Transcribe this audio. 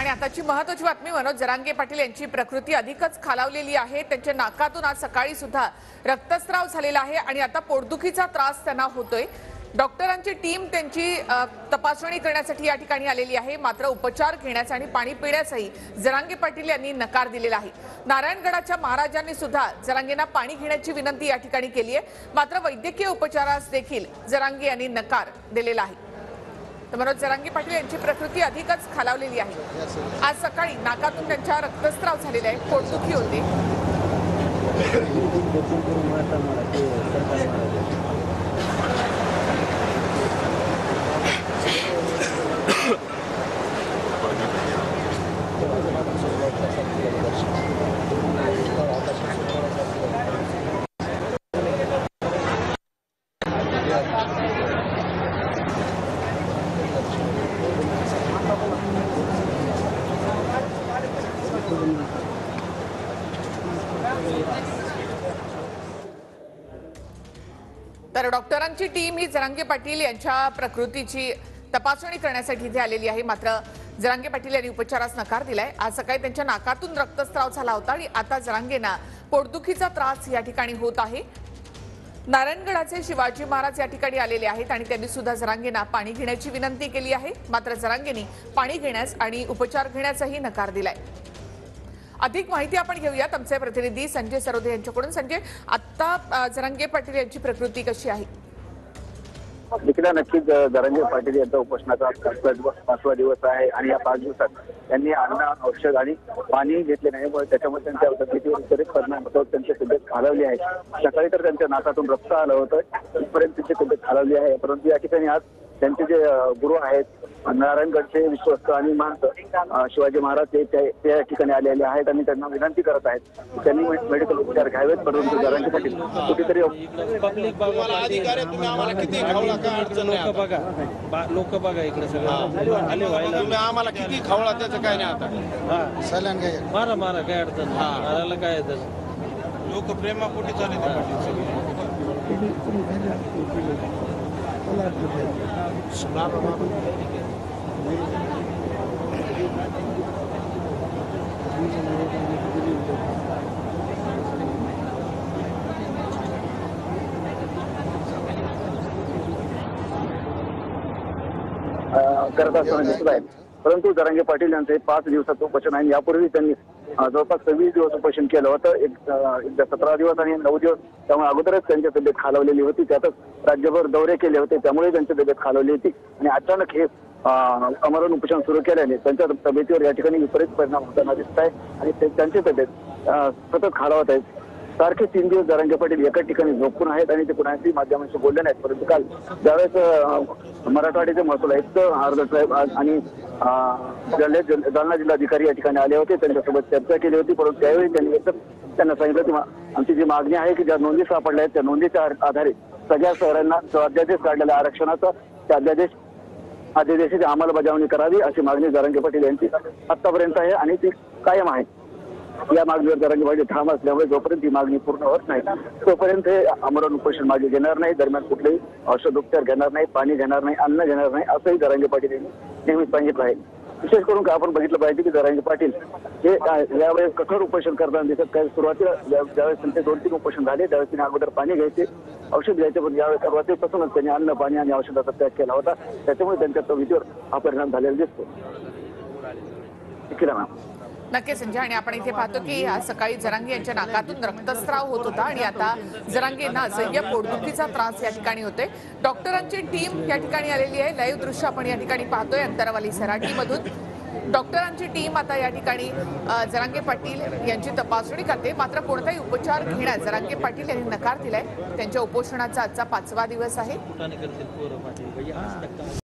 आणि आताची महत्त्वाची बातमी, मनोज जरांगे पाटील यांची प्रकृती अधिकच खालावलेली आहे। त्यांच्या नाकातून आज सकाळी सुद्धा रक्तस्राव झालेला आहे आणि आता पोटदुखीचा त्रास त्यांना होतोय। डॉक्टरांची टीम त्यांची तपासणी करण्यासाठी या ठिकाणी आलेली आहे, मात्र उपचार घेण्यास आणि पाणी पिण्यासही जरांगे पाटील यांनी नकार दिलेला आहे। नारायणगडाच्या महाराजांनी सुद्धा जरांगेंना पाणी घेण्याची विनंती या ठिकाणी केली आहे, मात्र वैद्यकीय उपचारास देखील जरांगे यांनी नकार दिलेला आहे। तर मनोज जरांगे पाटील यांची प्रकृती अधिकच खालावलेली आहे। आज सकाळी नाकातून त्यांच्या रक्तस्राव झालेला आहे, पोटदुखी होते। तर डॉक्टरांची टीम ही जरांगे पाटील यांच्या प्रकृतीची तपासणी करण्यासाठी इथे आलेली आहे, मात्र जरांगे पाटील यांनी उपचारास नकार दिलाय। आज सकाळी त्यांच्या नाकातून रक्तस्राव झाला होता आणि आता जरांगेंना पोटदुखीचा त्रास या ठिकाणी होत आहे। नारायणगडाचे शिवाजी महाराज या ठिकाणी आलेले आहेत आणि त्यांनी सुद्धा जरांगेंना पाणी घेण्याची विनंती केली आहे, मात्र जरांगेंनी पाणी घेण्यास आणि उपचार घेण्याचाही नकार दिलाय। अधिक माहिती आपण घेऊयात आमचे प्रतिनिधी संजय सरोदे यांच्याकडून। संजय, आता जरांगे पाटील यांची प्रकृती कशी आहे? नक्कीच जरांगे पाटील यांचा उपोषणाचा 5वा दिवस आहे आणि या 5 दिवसात त्यांनी अन्न, औषध आणि पाणी घेतले नाही, त्याच्यामुळे त्यांच्या तब्येतीवर विपरीत परिणाम होतो। त्यांची तब्येत खालावली आहे। सकाळी तर त्यांच्या नाकातून रक्त आलं होतं, इथपर्यंत त्यांची तब्येत खालावली आहे। परंतु या ठिकाणी आज त्यांचे जे गुरु आहेत, नारायणगडचे विश्वस्त आणि महंत शिवाजी महाराज ते या ठिकाणी आलेले आहेत आणि त्यांना विनंती करत आहेत त्यांनी मेडिकल उपचार घ्यावेत। परंतु जरांगे पाटील कुठेतरी लोक बघा इकडे सगळं आम्हाला किती खावळा त्याचं काय नाही आता सलान काय मारा काय अडचण मारायला काय लोक प्रेमापोटी चालले करत असताना दिसत आहे। परंतु जरांगे पाटील यांचं 5 दिवसाचं उपोषण आहे। यापूर्वी त्यांनी जवळपास 26 दिवस उपोषण केलं होतं, एकदा 17 दिवस आणि 9 दिवस। त्यामुळे अगोदरच त्यांची तब्येत खालावलेली होती, त्यातच राज्यभर दौरे केले होते, त्यामुळे त्यांची तब्येत खालावली होती आणि अचानक हे आमरण उपोषण सुरू केल्याने त्यांच्या तब्येतीवर या ठिकाणी विपरीत परिणाम होताना दिसत आहे आणि त्यांची तब्येत सतत खालावत आहे। सारखे 3 दिवस जरांगे पाटील एका ठिकाणी झोपून आहेत आणि ते कुणाशी माध्यमांशी बोलले नाहीत। परंतु काल ज्यावेळेस मराठवाड्याचे महसूल आयुक्त हार्दर साहेब आणि जालना जिल्हाधिकारी या ठिकाणी आले होते, त्यांच्यासोबत चर्चा केली होती। परंतु त्यावेळी त्यांना सांगितलं की आमची जी मागणी आहे की ज्या नोंदी सापडल्या आहेत त्या नोंदीच्या आधारे सगळ्या शहरांना जो अध्यादेश काढलेला आरक्षणाचा त्या अध्यादेशाची अंमलबजावणी करावी अशी मागणी जरांगे पाटील यांची आतापर्यंत आहे आणि ती कायम आहे। या मागणीवर जरांगे पाटील ठाम असल्यामुळे जोपर्यंत ही मागणी पूर्ण होत नाही तोपर्यंत हे आमरण उपोषण मागे घेणार नाही। दरम्यान कुठलेही औषधोपचार घेणार नाही, पाणी घेणार नाही, अन्न घेणार नाही असंही जरांगे पाटील यांनी नेहमीच सांगितलं आहे। विशेष करून आपण बघितलं पाहिजे की जरांगे पाटील हे यावेळेस कठोर उपोषण करताना दिसत काही सुरुवातीला ज्यावेळेस त्यांचे 2-3 उपोषण झाले त्यावेळेस त्यांनी अगोदर पाणी घ्यायचे, औषध घ्यायचे, पण यावेळेस सुरुवातीपासूनच त्यांनी अन्न, पाणी आणि औषधाचा त्याग केला होता, त्याच्यामुळे त्यांच्या तब्येतीवर हा परिणाम झालेला दिसतो। नक्की संजय, आणि आपण इथे पाहतो की आज सकाळी जरांगे यांच्या नाकातून रक्तस्राव होत होता आणि आता जरांगेंना असह्य पोटदुखीचा त्रास या ठिकाणी होतोय। डॉक्टरांची टीम या ठिकाणी आलेली आहे, लाईव्ह दृश्य आपण या ठिकाणी पाहतोय अंतरवाली सराटीमधून। डॉक्टरांची टीम आता या ठिकाणी जरांगे पाटील यांची तपासणी करते, मात्र कोणताही उपचार घेण्यास जरांगे पाटील यांनी नकार दिलाय। त्यांच्या उपोषणाचा आजचा 5वा दिवस आहे।